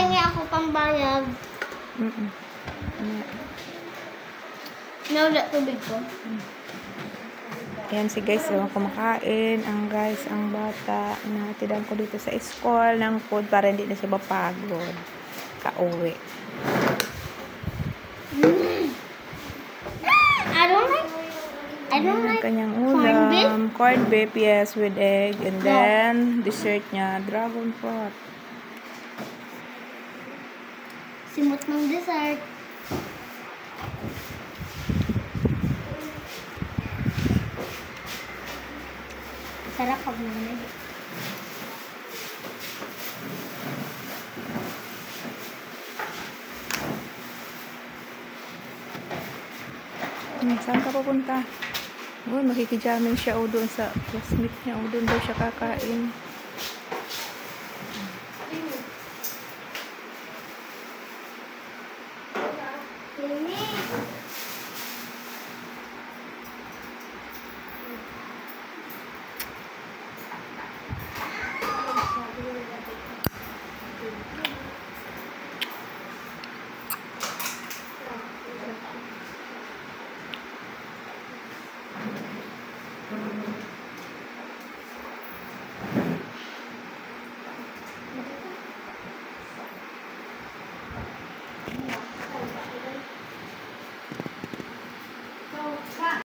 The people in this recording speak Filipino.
Humingi ako pambayad. Nawala tubig ko. Ayan si guys, kumakain. Ang bata. Natidan ko dito sa school ng food para hindi na siya mapagod. Kauwi. I don't like kanyang ulam. Corned beef, yes, with egg. And then, dessert niya, dragon fruit. Simot ng dessert. Sarap pag naman. Saan ka pupunta? Makikijaming siya o doon sa classmate niya o doon daw siya kakain.